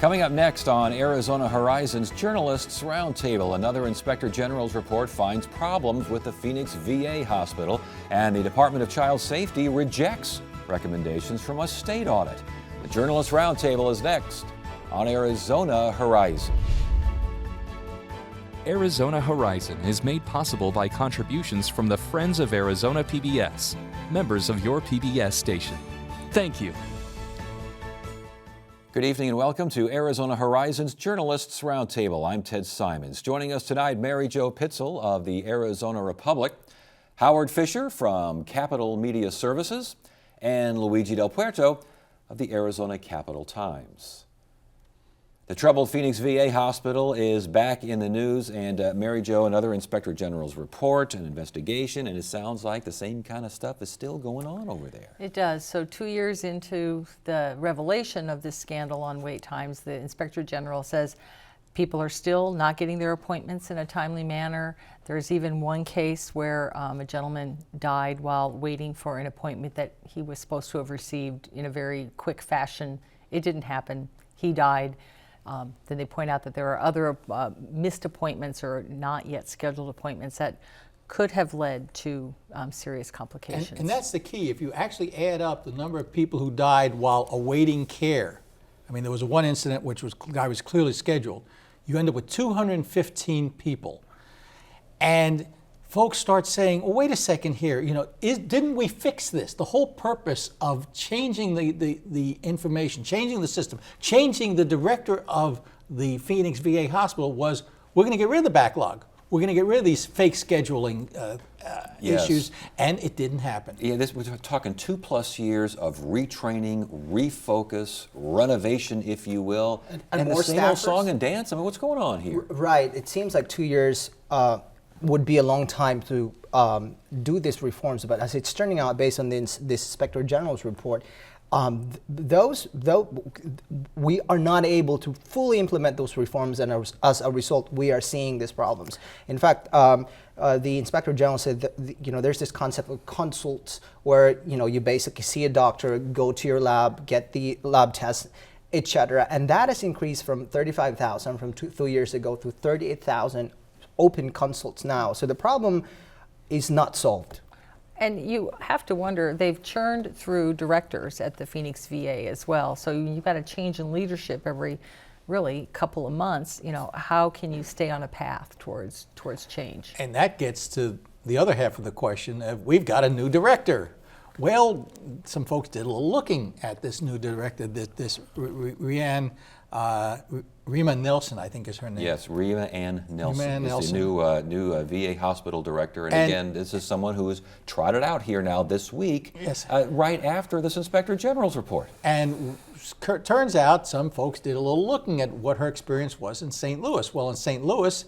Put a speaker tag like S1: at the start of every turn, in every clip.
S1: Coming up next on Arizona Horizons Journalists Roundtable, another Inspector General's report finds problems with the Phoenix VA hospital, and the Department of Child Safety rejects recommendations from a state audit. The Journalists Roundtable is next on Arizona Horizon.
S2: Arizona Horizon is made possible by contributions from the Friends of Arizona PBS, members of your PBS station. Thank you.
S1: Good evening and welcome to Arizona Horizons Journalists Roundtable. I'm Ted Simons. Joining us tonight, Mary Jo Pitzel of the Arizona Republic, Howard Fisher from Capital Media Services, and Luigi Del Puerto of the Arizona Capital Times. The troubled Phoenix VA hospital is back in the news, and Mary Jo, another Inspector General's report, an investigation, and it sounds like the same kind of stuff is still going on over there.
S3: It does. So 2 years into the revelation of this scandal on wait times, the Inspector General says people are still not getting their appointments in a timely manner. There's even one case where a gentleman died while waiting for an appointment that he was supposed to have received in a very quick fashion. It didn't happen. He died. Then they point out that there are other missed appointments or not yet scheduled appointments that could have led to serious complications.
S4: And that's the key. If you actually add up the number of people who died while awaiting care, I mean, there was one incident which was guy was clearly scheduled. You end up with 215 people, and folks start saying, "Well, wait a second here. You know, didn't we fix this? The whole purpose of changing the information, changing the system, changing the director of the Phoenix VA hospital was we're going to get rid of the backlog. We're going to get rid of these fake scheduling issues," and it didn't happen.
S1: Yeah, we're talking 2+ years of retraining, refocus, renovation, if you will,
S5: and
S1: the
S5: more
S1: same old
S5: staffers?
S1: song and dance. I mean, what's going on here?
S5: Right. It seems like 2 years would be a long time to do these reforms, but as it's turning out, based on this Inspector General's report, we are not able to fully implement those reforms, and as a result, we are seeing these problems. In fact, the Inspector General said that there's this concept of consults where you basically see a doctor, go to your lab, get the lab test, etc., and that has increased from 35,000 from 2 years ago to 38,000 open consults now. So the problem is not solved.
S3: And you have to wonder, they've churned through directors at the Phoenix VA as well. So you've got a change in leadership every really couple of months. How can you stay on a path towards change?
S4: And that gets to the other half of the question of we've got a new director. Well, some folks did a little looking at this new director, this Rima Nelson, I think is her name.
S1: Yes, Rima Ann Nelson
S4: Rima Ann
S1: is
S4: Nelson.
S1: the new VA hospital director. And again, this is someone who has trotted out here now this week,
S4: Yes.
S1: right after this Inspector General's report.
S4: And turns out some folks did a little looking at what her experience was in St. Louis. Well, in St. Louis,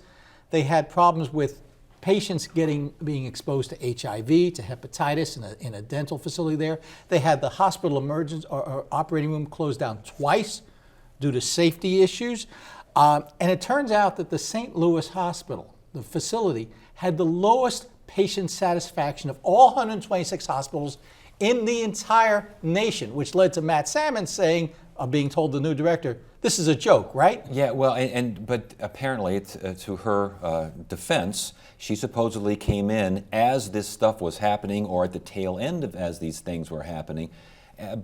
S4: they had problems with patients being exposed to HIV, to hepatitis in a dental facility there. They had the hospital emergency or operating room closed down twice due to safety issues. And it turns out that the St. Louis hospital, the facility, had the lowest patient satisfaction of all 126 hospitals in the entire nation, which led to Matt Salmon saying, being told the new director, this is a joke, right?
S1: Yeah, well, but apparently, to her defense, she supposedly came in as this stuff was happening, or at the tail end of as these things were happening.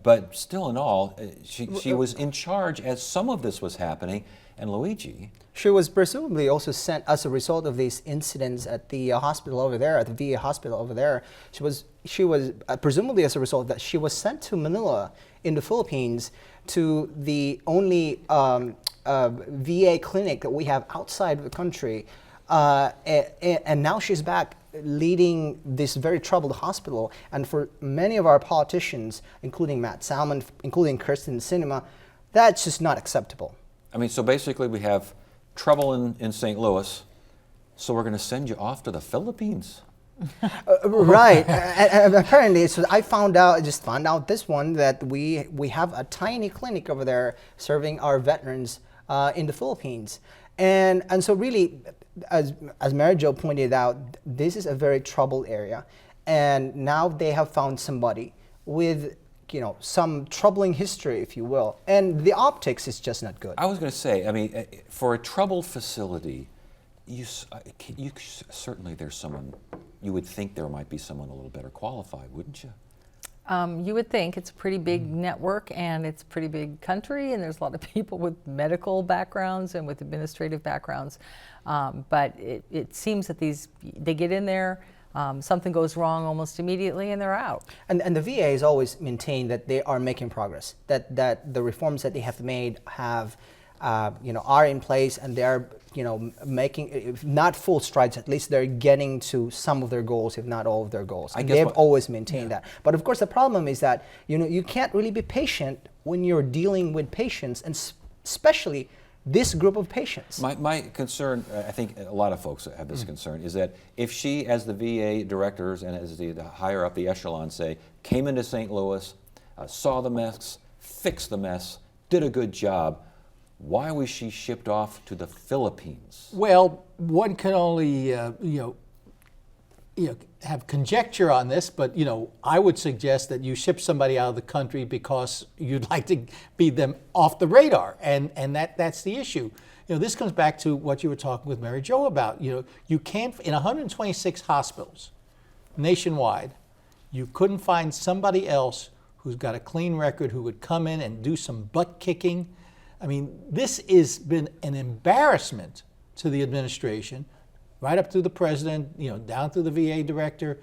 S1: But still in all, she was in charge as some of this was happening. And Luigi?
S5: She was presumably also sent as a result of these incidents at the hospital over there, at the VA hospital over there. She was presumably as a result that she was sent to Manila in the Philippines to the only VA clinic that we have outside the country. And now she's back leading this very troubled hospital. And for many of our politicians, including Matt Salmon, including Kyrsten Sinema, that's just not acceptable.
S1: I mean, so basically we have trouble in St. Louis, so we're going to send you off to the Philippines.
S5: Right. And apparently, so I just found out this one, that we have a tiny clinic over there serving our veterans in the Philippines. And so really, as Mary Jo pointed out, this is a very troubled area. And now they have found somebody with some troubling history, if you will, and the optics is just not good.
S1: I was going to say, I mean, for a troubled facility, certainly there's someone, you would think there might be someone a little better qualified, wouldn't you?
S3: You would think it's a pretty big network and it's a pretty big country, and there's a lot of people with medical backgrounds and with administrative backgrounds. But it seems that they get in there, something goes wrong almost immediately, and they're out.
S5: And the VA has always maintained that they are making progress, that the reforms that they have made are in place, and they are making, if not full strides, at least they're getting to some of their goals, if not all of their goals.
S1: I
S5: And
S1: guess
S5: they've
S1: what-
S5: always maintained that. But of course, the problem is that you can't really be patient when you're dealing with patients, and especially this group of patients.
S1: My concern, I think a lot of folks have this concern, is that if she, as the VA directors and as the higher up the echelon say, came into St. Louis, saw the mess, fixed the mess, did a good job, why was she shipped off to the Philippines?
S4: Well, one can only have conjecture on this, but I would suggest that you ship somebody out of the country because you'd like to be them off the radar, and that's the issue. This comes back to what you were talking with Mary Jo about. You can't, in 126 hospitals nationwide, you couldn't find somebody else who's got a clean record who would come in and do some butt kicking. I mean, this has been an embarrassment to the administration, right up through the president, down through the VA director.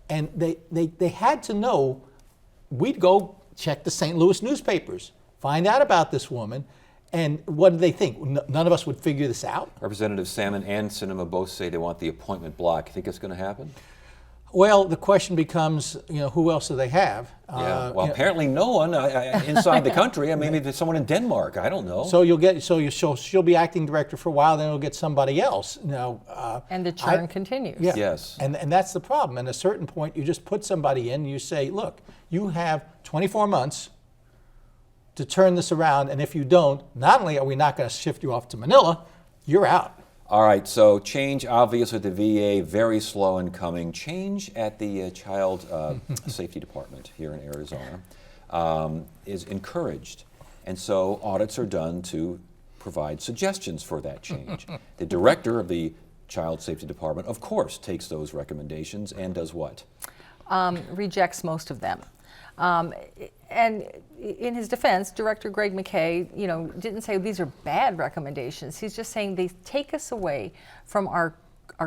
S4: And they had to know. We'd go check the St. Louis newspapers, find out about this woman, and what did they think? None of us would figure this out?
S1: Representative Salmon and Sinema both say they want the appointment block. You think it's going to happen?
S4: Well, the question becomes, who else do they have?
S1: Yeah. Well, apparently no one inside the country. I mean, maybe it's someone in Denmark. I don't know.
S4: So she'll be acting director for a while, then you'll get somebody else. Now,
S3: And the churn continues.
S4: Yeah.
S1: Yes.
S4: And that's the problem. At a certain point, you just put somebody in. You say, look, you have 24 months to turn this around, and if you don't, not only are we not going to shift you off to Manila, you're out.
S1: All right, so change obvious with the VA, very slow in coming. Change at the Child Safety Department here in Arizona is encouraged. And so audits are done to provide suggestions for that change. The director of the Child Safety Department, of course, takes those recommendations and does what?
S3: Rejects most of them. And in his defense, Director Greg McKay, didn't say these are bad recommendations. He's just saying they take us away from our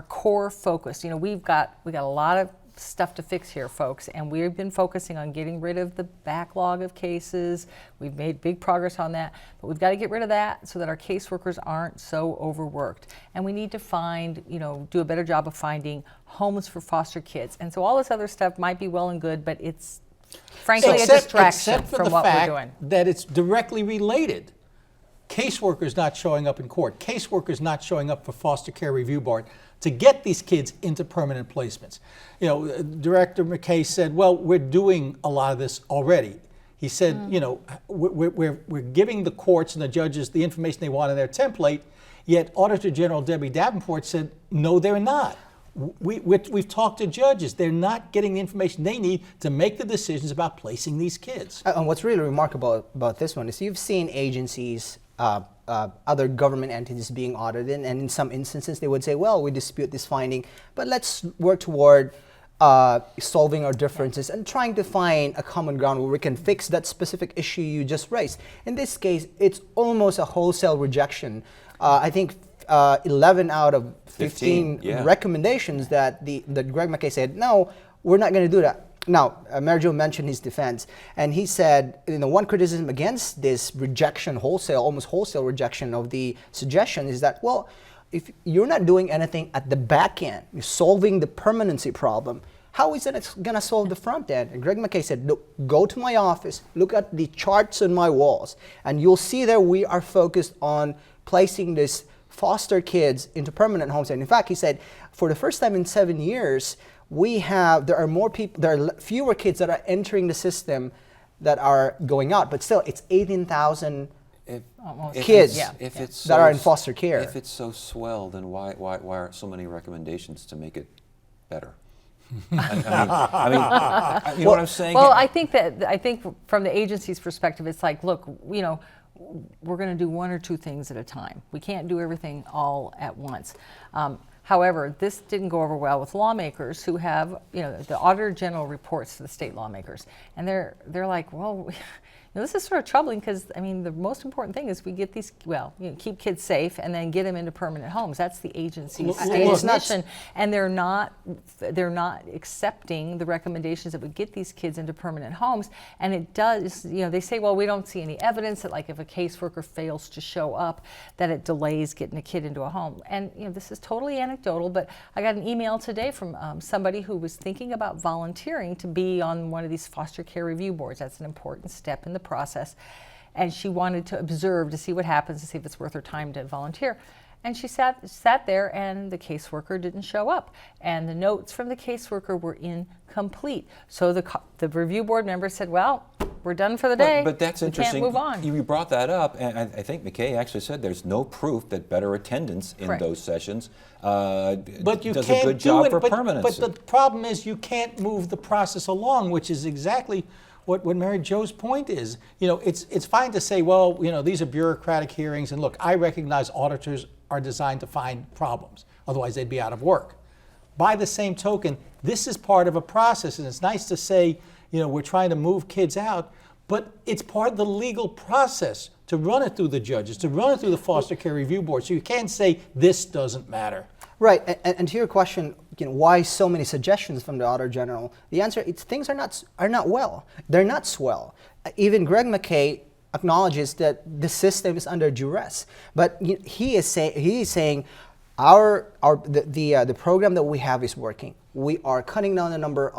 S3: core focus. We've got a lot of stuff to fix here, folks, and we've been focusing on getting rid of the backlog of cases. We've made big progress on that, but we've got to get rid of that so that our caseworkers aren't so overworked. And we need to find, do a better job of finding homes for foster kids. And so all this other stuff might be well and good, but it's frankly a distraction
S4: except for
S3: from
S4: the
S3: what
S4: fact
S3: we're doing.
S4: that it's directly related. Caseworkers not showing up in court, caseworkers not showing up for foster care review board to get these kids into permanent placements. Director McKay said, well, we're doing a lot of this already. He said, we're giving the courts and the judges the information they want in their template, yet Auditor General Debbie Davenport said, no, they're not. We've talked to judges. They're not getting the information they need to make the decisions about placing these kids.
S5: And what's really remarkable about this one is you've seen agencies, other government entities being audited, and in some instances they would say, well, we dispute this finding, but let's work toward solving our differences and trying to find a common ground where we can fix that specific issue you just raised. In this case, it's almost a wholesale rejection. I think 11 out of 15
S1: yeah.
S5: recommendations that Greg McKay said, no, we're not going to do that. Now, Mary Jo mentioned his defense, and he said, one criticism against this rejection, almost wholesale rejection of the suggestion is that, well, if you're not doing anything at the back end, you're solving the permanency problem, how is it going to solve the front end? And Greg McKay said, look, go to my office, look at the charts on my walls, and you'll see that we are focused on placing this foster kids into permanent homes. And in fact, he said, for the first time in 7 years, there are fewer kids that are entering the system that are going out, but still it's 18,000 kids that are in foster care.
S1: If it's so swell, then why aren't so many recommendations to make it better? You know what I'm saying?
S3: Well, I think from the agency's perspective, it's like, look, you know, we're going to do one or two things at a time. We can't do everything all at once. However, this didn't go over well with lawmakers who have, you know, the Auditor General reports to the state lawmakers, and they're like, well, you know, this is sort of troubling because, I mean, the most important thing is we get these, well, you know, keep kids safe and then get them into permanent homes. That's the agency's stated mission, and they're not accepting the recommendations that would get these kids into permanent homes. And it does, you know, they say, well, we don't see any evidence that, like, if a caseworker fails to show up, that it delays getting a kid into a home. And, you know, this is totally anecdotal, but I got an email today from somebody who was thinking about volunteering to be on one of these foster care review boards. That's an important step in the process, and she wanted to observe to see what happens, to see if it's worth her time to volunteer. And she sat there, and the caseworker didn't show up, and the notes from the caseworker were incomplete. So the review board member said, well, we're done for the day.
S1: But that's interesting.
S3: We can't move on.
S1: You brought that up, and I think McKay actually said there's no proof that better attendance in
S3: Correct.
S1: those sessions
S4: But you
S1: does
S4: can't
S1: a good
S4: do
S1: job
S4: it,
S1: for
S4: but
S1: permanency.
S4: the problem is you can't move the process along, which is exactly what Mary Jo's point is. You know, it's fine to say, well, you know, these are bureaucratic hearings, and look, I recognize auditors are designed to find problems, otherwise they'd be out of work. By the same token, this is part of a process, and it's nice to say, you know, we're trying to move kids out, but it's part of the legal process to run it through the judges, to run it through the foster care review board. So you can't say this doesn't matter.
S5: Right, and to your question, you know, why so many suggestions from the Auditor General? The answer is things are not well. They're not swell. Even Greg McKay acknowledges that the system is under duress, but he is saying the program that we have is working. We are cutting down the number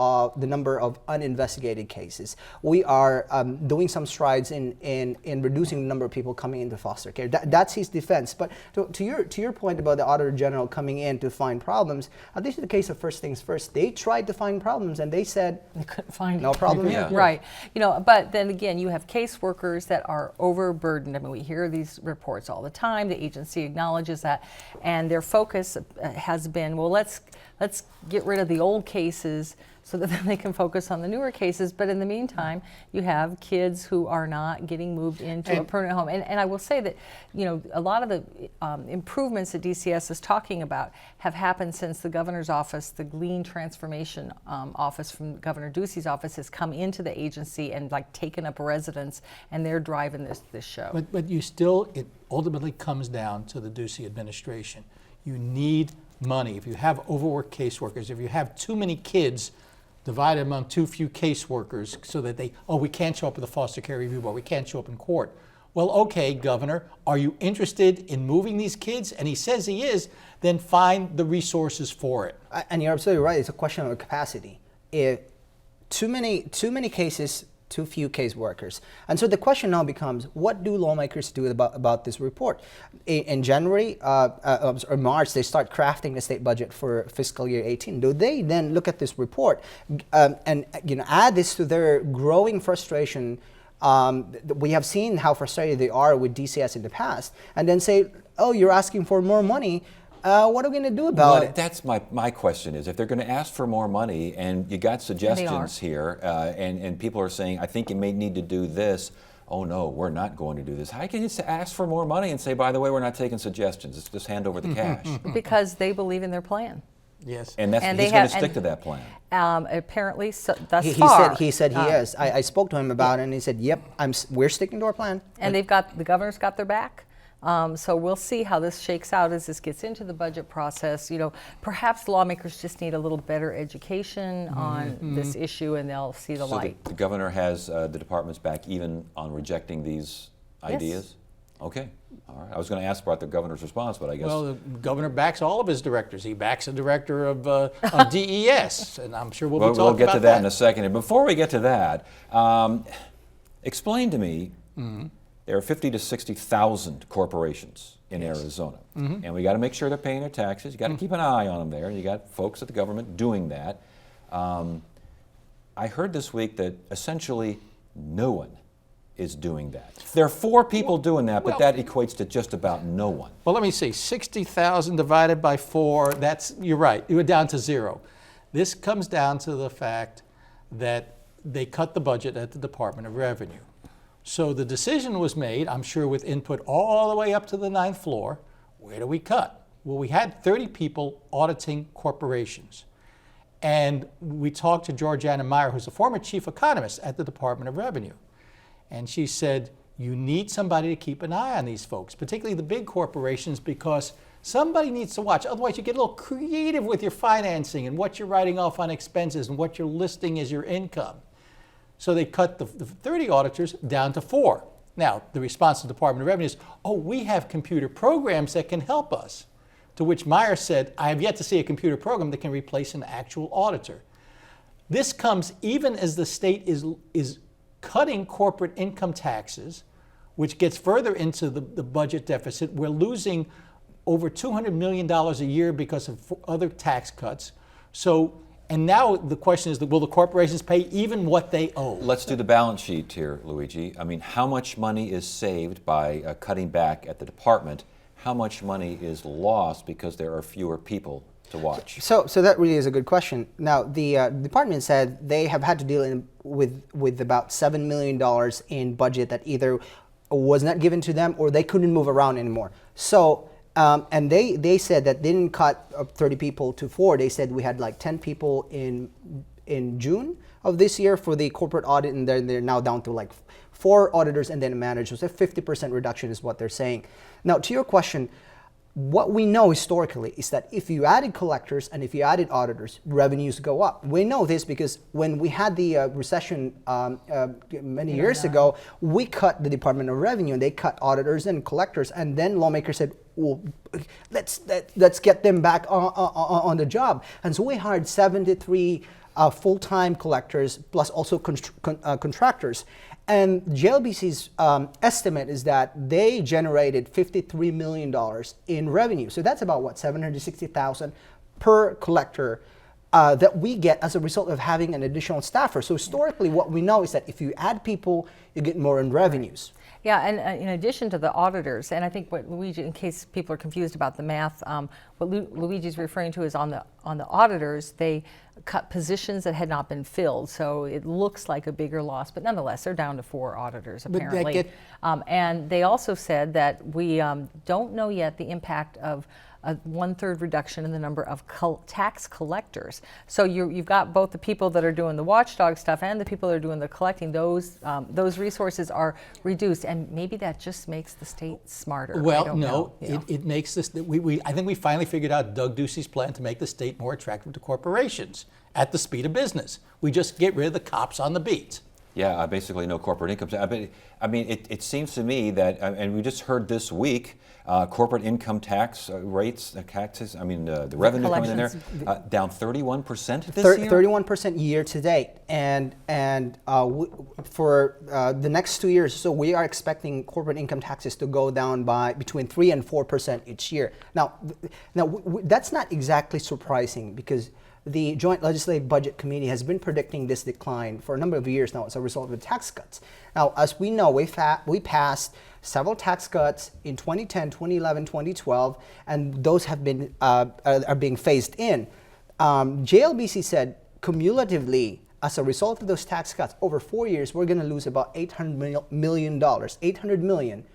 S5: of uninvestigated cases. We are doing some strides in reducing the number of people coming into foster care. That's his defense. But to your point about the Auditor General coming in to find problems, this is the case of First Things First. They tried to find problems, and they said
S3: They couldn't find
S5: no
S3: it.
S5: problem
S1: Yeah.
S5: here.
S3: Right. You know, but then again, you have caseworkers that are overburdened. I mean, we hear these reports all the time. The agency acknowledges that, and their focus has been, well, let's get rid of the old cases so that then they can focus on the newer cases. But in the meantime, you have kids who are not getting moved into a permanent home. And I will say that, you know, a lot of the improvements that DCS is talking about have happened since the governor's office, the Glean Transformation office from Governor Ducey's office has come into the agency and like taken up residence, and they're driving this show.
S4: But it ultimately comes down to the Ducey administration. You need money. If you have overworked caseworkers, if you have too many kids divided among too few caseworkers so that we can't show up at the foster care review board, we can't show up in court. Well, okay, Governor, are you interested in moving these kids? And he says he is, then find the resources for it.
S5: And you're absolutely right. It's a question of capacity. If too many cases, too few caseworkers. And so the question now becomes, what do lawmakers do about this report? In January or March, they start crafting the state budget for fiscal year 18. Do they then look at this report and add this to their growing frustration? We have seen how frustrated they are with DCS in the past, and then say, oh, you're asking for more money. What are we going to do about it?
S1: That's my question is, if they're going to ask for more money and you got suggestions here and people are saying, I think you may need to do this. Oh no, we're not going to do this. How can you ask for more money and say, by the way, we're not taking suggestions, let's just hand over the cash?
S3: Because they believe in their plan.
S4: Yes.
S1: And
S3: And
S1: he's going to stick to that plan.
S3: Apparently, thus
S5: He
S3: far.
S5: said he is. I spoke to him about it, and he said, yep, we're sticking to our plan.
S3: And the governor's got their back. So we'll see how this shakes out as this gets into the budget process. You know, perhaps lawmakers just need a little better education on this issue, and they'll see the light.
S1: The governor has the department's back even on rejecting these ideas? Okay. All right. I was going to ask about the governor's response, but I guess.
S4: Well, the governor backs all of his directors. He backs the director of DES, and I'm sure we'll be talking about that.
S1: We'll get to that in a second. And before we get to that, explain to me, there are 50 to 60,000 corporations in Arizona, and we got to make sure they're paying their taxes. You got to keep an eye on them there, and you got folks at the government doing that. I heard this week that essentially no one is doing that. There are 4 people doing that, but that equates to just about no one.
S4: Well, let me see. 60,000 divided by 4, you're right. You were down to 0. This comes down to the fact that they cut the budget at the Department of Revenue. So the decision was made, I'm sure with input all the way up to the 9th floor, where do we cut? Well, we had 30 people auditing corporations. And we talked to Georgiana Meyer, who's a former chief economist at the Department of Revenue. And she said, you need somebody to keep an eye on these folks, particularly the big corporations, because somebody needs to watch. Otherwise, you get a little creative with your financing and what you're writing off on expenses and what you're listing as your income. So they cut the 30 auditors down to 4. Now, the response to the Department of Revenue is, oh, we have computer programs that can help us. To which Meyer said, I have yet to see a computer program that can replace an actual auditor. This comes even as the state is cutting corporate income taxes, which gets further into the budget deficit. We're losing over $200 million a year because of other tax cuts. So, and now the question is, will the corporations pay even what they owe?
S1: Let's do the balance sheet here, Luigi. I mean, how much money is saved by cutting back at the department? How much money is lost because there are fewer people to watch?
S5: So that really is a good question. Now, the department said they have had to deal with about $7 million in budget that either was not given to them or they couldn't move around anymore. So, and they said that they didn't cut 30 people to 4. They said we had like 10 people in June of this year for the corporate audit, and they're now down to like 4 auditors and then a manager. So a 50% reduction is what they're saying. Now, to your question, what we know historically is that if you added collectors and if you added auditors, revenues go up. We know this because when we had the recession many years ago, we cut the Department of Revenue and they cut auditors and collectors, and then lawmakers said, well, let's get them back on the job. And so we hired 73 full-time collectors plus also contractors. And JLBC's estimate is that they generated $53 million in revenue. So that's about what, $760,000 per collector that we get as a result of having an additional staffer. So historically, what we know is that if you add people, you get more in revenues.
S3: Yeah, and in addition to the auditors, and I think what Luigi, in case people are confused about the math, what Luigi's referring to is on the auditors, they cut positions that had not been filled, so it looks like a bigger loss, but nonetheless, they're down to 4 auditors apparently. And they also said that we don't know yet the impact of a 1/3 reduction in the number of tax collectors. So you've got both the people that are doing the watchdog stuff and the people that are doing the collecting. Those resources are reduced, and maybe that just makes the state smarter.
S4: Well, no, it makes this. I think we finally figured out Doug Ducey's plan to make the state more attractive to corporations at the speed of business. We just get rid of the cops on the beat.
S1: Yeah, basically no corporate income tax. I mean, it seems to me that, and we just heard this week, corporate income tax rates, taxes, I mean, the revenue coming in there, down 31% this year?
S5: 31% year to date. And for the next 2 years, so we are expecting corporate income taxes to go down by between 3 and 4% each year. Now that's not exactly surprising because the Joint Legislative Budget Committee has been predicting this decline for a number of years now as a result of the tax cuts. Now, as we know, we passed several tax cuts in 2010, 2011, 2012, and those have been are being phased in. JLBC said cumulatively, as a result of those tax cuts, over 4 years, we're going to lose about $800 million, $800 million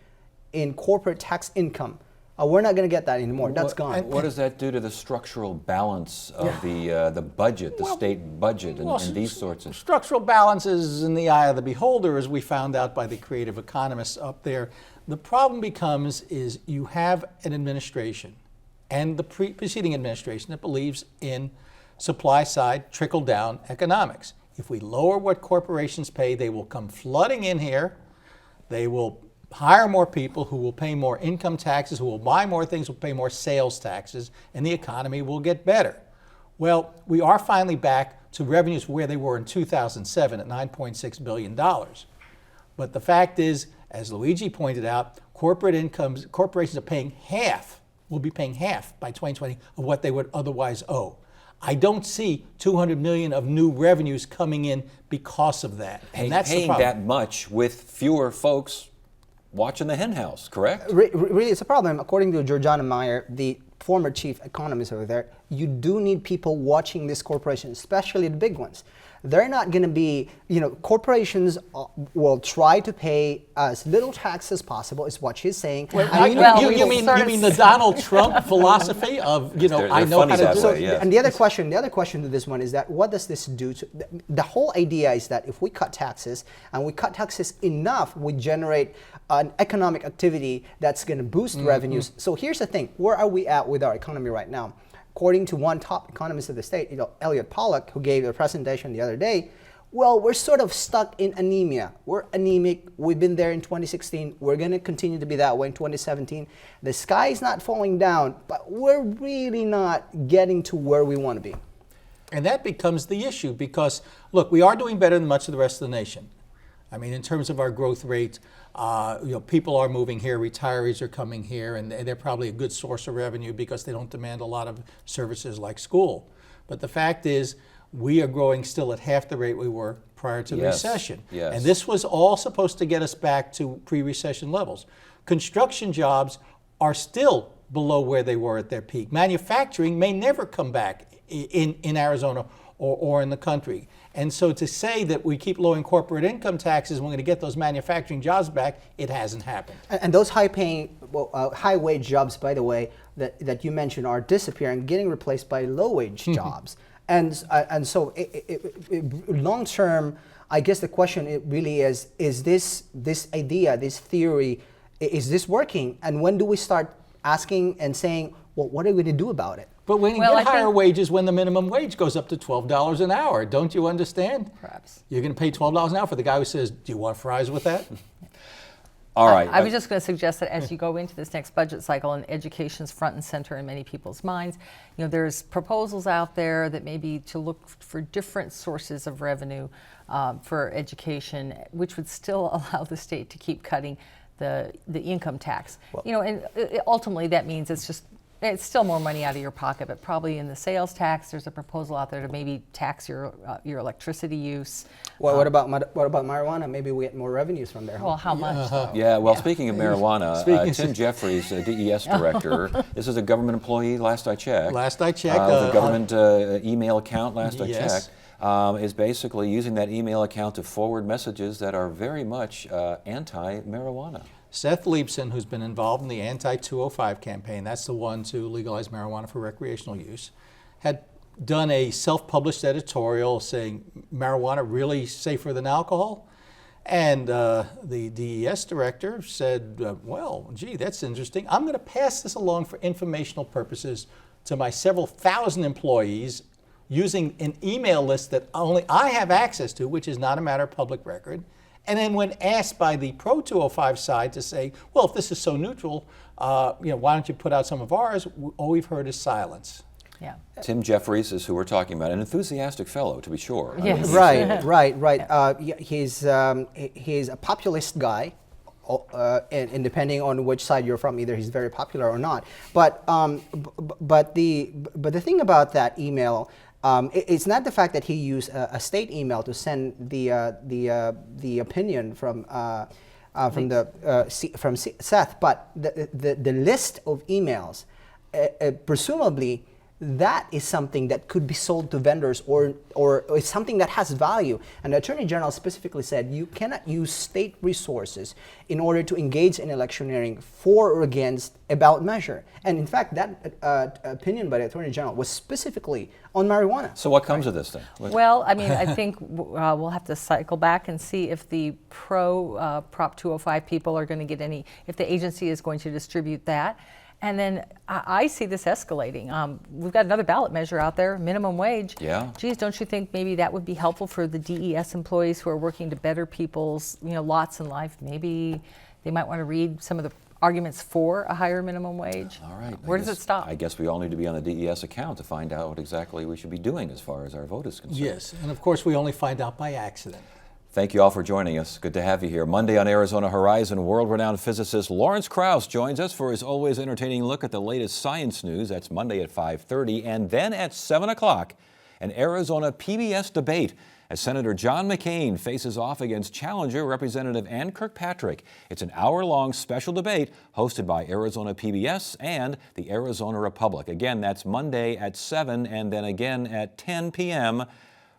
S5: in corporate tax income. We're not going to get that anymore. That's gone.
S1: What does that do to the structural balance of the budget, the state budget, and these sorts of...
S4: Structural balance is in the eye of the beholder, as we found out by the creative economists up there. The problem becomes is you have an administration and the preceding administration that believes in supply-side, trickle-down economics. If we lower what corporations pay, they will come flooding in here. They will hire more people who will pay more income taxes, who will buy more things, will pay more sales taxes, and the economy will get better. Well, we are finally back to revenues where they were in 2007 at $9.6 billion. But the fact is, as Luigi pointed out, corporations are paying half, will be paying half by 2020 of what they would otherwise owe. I don't see $200 million of new revenues coming in because of that. And that's the problem.
S1: Paying that much with fewer folks watching the hen house, correct?
S5: Really, it's a problem. According to Georgiana Meyer, the former chief economist over there, you do need people watching these corporations, especially the big ones. They're not going to be, corporations will try to pay as little tax as possible, is what she's saying.
S4: You mean the Donald Trump philosophy of,
S1: They're
S4: I know how
S1: funny
S4: to
S1: that
S4: do
S1: way,
S4: it?
S1: yes.
S5: And the other question to this one is that what does this do to the whole idea is that if we cut taxes and we cut taxes enough, we generate an economic activity that's going to boost revenues. So here's the thing: where are we at with our economy right now? According to one top economist of the state, Elliot Pollock, who gave a presentation the other day, well, we're sort of stuck in anemia. We're anemic. We've been there in 2016. We're going to continue to be that way in 2017. The sky is not falling down, but we're really not getting to where we want to be.
S4: And that becomes the issue because, look, we are doing better than much of the rest of the nation. I mean, in terms of our growth rate, people are moving here, retirees are coming here, and they're probably a good source of revenue because they don't demand a lot of services like school. But the fact is, we are growing still at half the rate we were prior to the
S1: Yes,
S4: recession.
S1: yes.
S4: And this was all supposed to get us back to pre-recession levels. Construction jobs are still below where they were at their peak. Manufacturing may never come back in Arizona or in the country. And so to say that we keep lowering corporate income taxes and we're going to get those manufacturing jobs back, it hasn't happened.
S5: And those high-paying, high-wage jobs, by the way, that you mentioned are disappearing, getting replaced by low-wage jobs. And so long-term, I guess the question really is this idea, this theory, is this working? And when do we start asking and saying, well, what are we going to do about it?
S4: But when you
S3: Well,
S4: get
S3: I
S4: higher
S3: think-
S4: wages when the minimum wage goes up to $12 an hour, don't you understand?
S3: Perhaps.
S4: You're going to pay $12 an hour for the guy who says, do you want fries with that?
S1: All right.
S3: I was just going to suggest that as you go into this next budget cycle and education's front and center in many people's minds, there's proposals out there that maybe to look for different sources of revenue for education, which would still allow the state to keep cutting the income tax. And ultimately that means it's still more money out of your pocket, but probably in the sales tax, there's a proposal out there to maybe tax your electricity use.
S5: Well, what about marijuana? Maybe we get more revenues from there. Huh?
S3: Well, how much? though?
S1: Yeah, well, speaking of marijuana,
S4: Speaking-
S1: Tim Jeffries, DES director, this is a government employee, last I checked.
S4: Last I checked,
S1: With a government email account, last I
S4: Yes.
S1: checked, is basically using that email account to forward messages that are very much anti-marijuana.
S4: Seth Leibson, who's been involved in the anti-205 campaign, that's the one to legalize marijuana for recreational use, had done a self-published editorial saying marijuana really safer than alcohol. And the DES director said, well, gee, that's interesting. I'm going to pass this along for informational purposes to my several thousand employees using an email list that only I have access to, which is not a matter of public record. And then when asked by the pro-205 side to say, well, if this is so neutral, why don't you put out some of ours, all we've heard is silence.
S3: Yeah.
S1: Tim Jeffries is who we're talking about, an enthusiastic fellow, to be sure. I mean,
S3: Yes.
S5: Right. He's a populist guy, and depending on which side you're from, either he's very popular or not. But the thing about that email, it's not the fact that he used a state email to send the opinion from Seth, but the list of emails, presumably. That is something that could be sold to vendors or it's something that has value. And the Attorney General specifically said you cannot use state resources in order to engage in electioneering for or against a ballot measure. And in fact, that opinion by the Attorney General was specifically on marijuana.
S1: So what comes of this then?
S3: Well, I mean, I think we'll have to cycle back and see if the Prop 205 people are going to get any, if the agency is going to distribute that. And then I see this escalating. We've got another ballot measure out there, minimum wage.
S1: Yeah.
S3: Geez, don't you think maybe that would be helpful for the DES employees who are working to better people's lots in life? Maybe they might want to read some of the arguments for a higher minimum wage.
S1: All right.
S3: Where does it stop?
S1: I guess we all need to be on the DES account to find out what exactly we should be doing as far as our vote is concerned.
S4: Yes, and of course we only find out by accident.
S1: Thank you all for joining us. Good to have you here. Monday on Arizona Horizon, world-renowned physicist Lawrence Krauss joins us for his always entertaining look at the latest science news. That's Monday at 5:30. And then at 7 o'clock, an Arizona PBS debate as Senator John McCain faces off against challenger Representative Ann Kirkpatrick. It's an hour-long special debate hosted by Arizona PBS and the Arizona Republic. Again, that's Monday at 7 and then again at 10 p.m.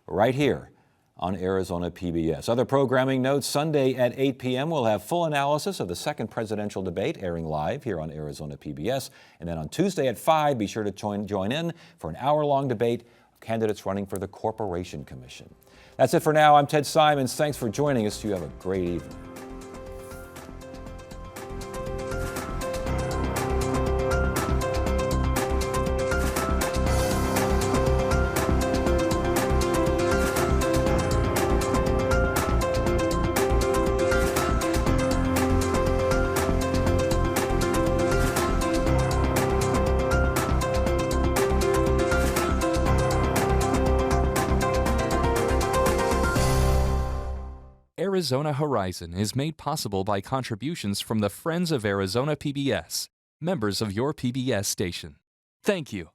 S1: right here on Arizona PBS. Other programming notes: Sunday at 8 p.m. we'll have full analysis of the second presidential debate airing live here on Arizona PBS. And then on Tuesday at 5, be sure to join in for an hour-long debate of candidates running for the Corporation Commission. That's it for now. I'm Ted Simons. Thanks for joining us. You have a great evening.
S2: Arizona Horizon is made possible by contributions from the Friends of Arizona PBS, members of your PBS station. Thank you.